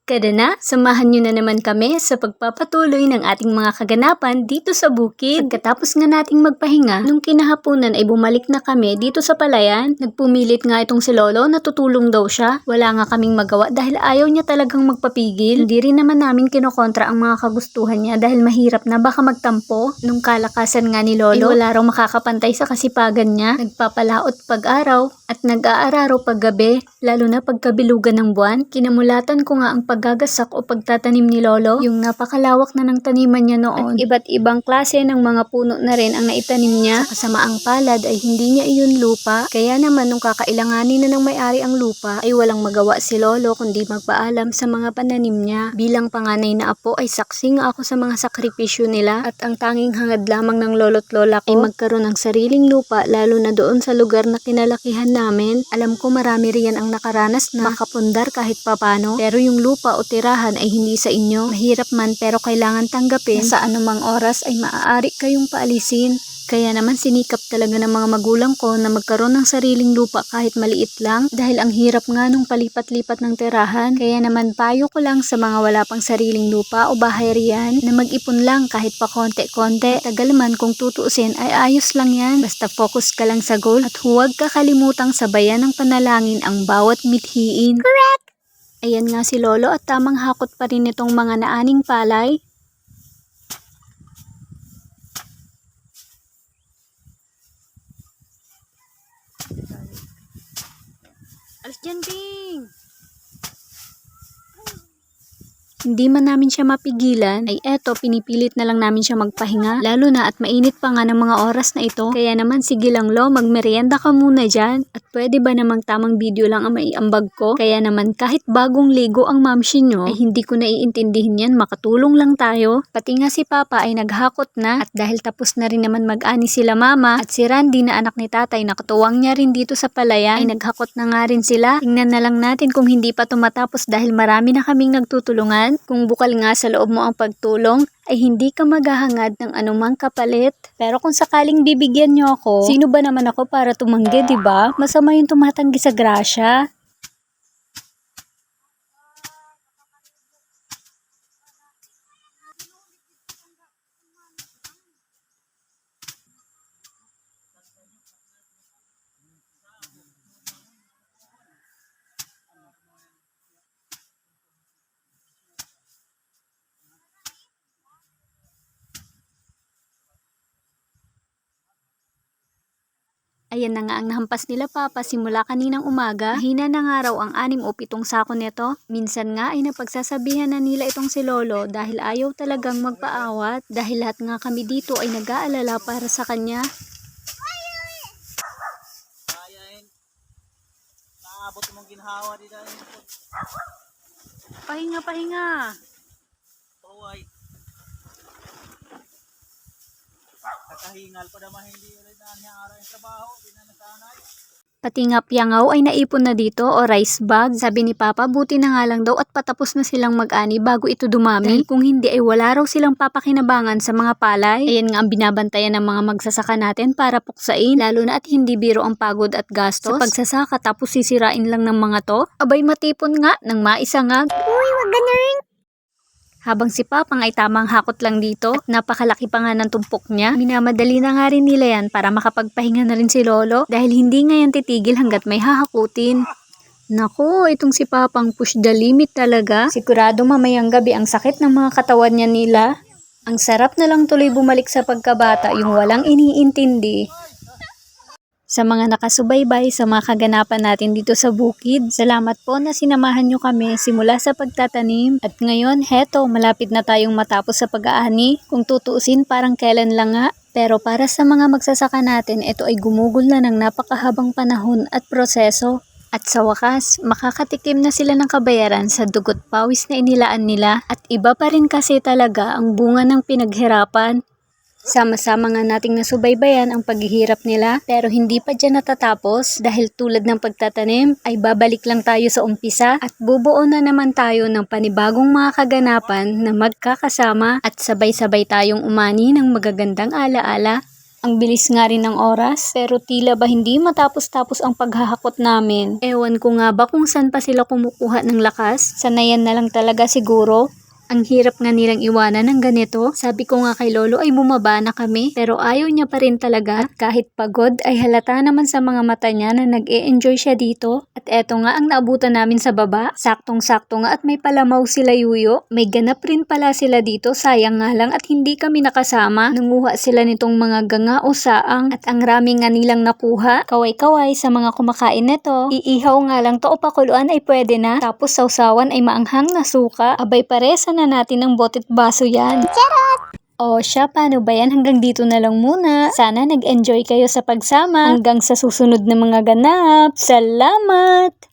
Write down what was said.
Kada na, samahan nyo na naman kami sa pagpapatuloy ng ating mga kaganapan dito sa bukid. Pagkatapos nga nating magpahinga, nung kinahaponan ay bumalik na kami dito sa palayan. Nagpumilit nga itong si Lolo na tutulong daw siya. Wala nga kaming magawa dahil ayaw niya talagang magpapigil. Hindi rin naman namin kinokontra ang mga kagustuhan niya dahil mahirap na baka magtampo. Nung kalakasan nga ni Lolo, ay wala raw makakapantay sa kasipagan niya. Nagpapalaot pag-araw at nag-aararo pag-gabi, lalo na pagkabilugan ng buwan. Kinamulatan ko nga ang paggagasak o pagtatanim ni Lolo. Yung napakalawak na ng taniman niya noon. At iba't ibang klase ng mga puno na rin ang naitanim niya. Sa kasamaang palad ay hindi niya iyon lupa. Kaya naman nung kakailanganin na ng may-ari ang lupa ay walang magawa si Lolo kundi magpaalam sa mga pananim niya. Bilang panganay na apo ay saksi nga ako sa mga sakripisyo nila. At ang tanging hangad lamang ng lolo't lola ko ay magkaroon ng sariling lupa, lalo na doon sa lugar na kinalakihan namin. Alam ko marami riyan ang nakaranas na makapundar kahit papano. Pero yung lupa o tirahan ay hindi sa inyo. Mahirap man pero kailangan tanggapin na sa anumang oras ay maaari kayong paalisin. Kaya naman sinikap talaga ng mga magulang ko na magkaroon ng sariling lupa kahit maliit lang dahil ang hirap nga nung palipat-lipat ng tirahan. Kaya naman payo ko lang sa mga wala pang sariling lupa o bahay riyan na mag-ipon lang kahit pa konti-konti. Tagal man kung tutuusin ay ayos lang yan. Basta focus ka lang sa goal at huwag kakalimutang sabayan ng panalangin ang bawat mithiin. Correct! Ayan nga si Lolo at tamang hakot pa rin itong mga naaning palay. Alis dyan, Ping! Hindi man namin siya mapigilan, ay eto pinipilit na lang namin siya magpahinga. Lalo na at mainit pa nga ng mga oras na ito. Kaya naman sige lang Lo, magmerienda ka muna dyan. At pwede ba namang tamang video lang ang maiambag ko? Kaya naman kahit bagong ligo ang mamshi nyo, ay hindi ko naiintindihin yan, makatulong lang tayo. Pati nga si Papa ay naghakot na. At dahil tapos na rin naman mag-ani sila Mama at si Randy na anak ni Tatay na katuwang niya rin dito sa palayan, ay naghakot na nga rin sila. Tingnan na lang natin kung hindi pa tumatapos dahil marami na kaming nagtutulungan. Kung bukal nga sa loob mo ang pagtulong, ay hindi ka maghahangad ng anumang kapalit. Pero kung sakaling bibigyan nyo ako, sino ba naman ako para tumanggi, diba? Masama yung tumatanggi sa grasya. Ayan na nga ang nahampas nila Papa simula kaninang umaga. Mahina na nga raw ang 6 o 7 sako nito. Minsan nga ay napagsasabihan na nila itong si Lolo dahil ayaw talagang magpaawat. Dahil lahat nga kami dito ay nag-aalala para sa kanya. Naabot mong ginhawa dito. Pahinga, pahinga. Tuway. Kakahingal pa naman hindi ulit na niya araw yung trabaho. Binanasanay. Pati nga piyangaw ay naipon na dito o rice bag. Sabi ni Papa, buti na nga lang daw at patapos na silang mag-ani bago ito dumami. Dahil kung hindi ay wala raw silang papakinabangan sa mga palay. Ayan nga ang binabantayan ng mga magsasaka natin para puksain. Lalo na at hindi biro ang pagod at gastos sa pagsasaka tapos sisirain lang ng mga to. Abay matipon nga ng maisangag. Uy, wag ganun! Habang si Papang ay tamang hakot lang dito at napakalaki pa nga ng tumpok niya, minamadali na nga rin nila yan para makapagpahinga na rin si Lolo dahil hindi nga yan titigil hanggat may hahakutin. Naku, itong si Papang push the limit talaga. Sigurado mamayang gabi ang sakit ng mga katawan niya nila. Ang sarap na lang tuloy bumalik sa pagkabata yung walang iniintindi. Sa mga nakasubaybay sa mga kaganapan natin dito sa bukid, salamat po na sinamahan nyo kami simula sa pagtatanim. At ngayon, heto, malapit na tayong matapos sa pag-aani. Kung tutuusin, parang kailan lang nga. Pero para sa mga magsasaka natin, ito ay gumugol na ng napakahabang panahon at proseso. At sa wakas, makakatikim na sila ng kabayaran sa dugot pawis na inilaan nila. At iba pa rin kasi talaga ang bunga ng pinaghirapan. Sama-sama nga nating nasubaybayan ang paghihirap nila pero hindi pa dyan natatapos dahil tulad ng pagtatanim ay babalik lang tayo sa umpisa at bubuo na naman tayo ng panibagong mga kaganapan na magkakasama at sabay-sabay tayong umani ng magagandang alaala. Ang bilis nga rin ng oras, pero tila ba hindi matapos-tapos ang paghahakot namin. Ewan ko nga ba kung saan pa sila kumukuha ng lakas? Sanayan na lang talaga siguro. Ang hirap nga nilang iwanan ng ganito. Sabi ko nga kay Lolo ay bumaba na kami, pero ayaw niya pa rin talaga. At kahit pagod ay halata naman sa mga mata niya na nag-e-enjoy siya dito. At eto nga ang naabutan namin sa baba. Saktong-sakto nga at may palamaw sila Yuyo. May ganap rin pala sila dito, sayang nga lang at hindi kami nakasama. Nanguha sila nitong mga ganga o saang at ang rami nga nilang nakuha. Kaway-kaway sa mga kumakain nito. Iihaw nga lang to o pakuluan ay pwede na. Tapos sausawan ay maanghang na suka. Abay paresa na natin ng bote't baso yan. O siya, paano ba yan? Hanggang dito na lang muna. Sana nag-enjoy kayo sa pagsama. Hanggang sa susunod na mga ganap. Salamat!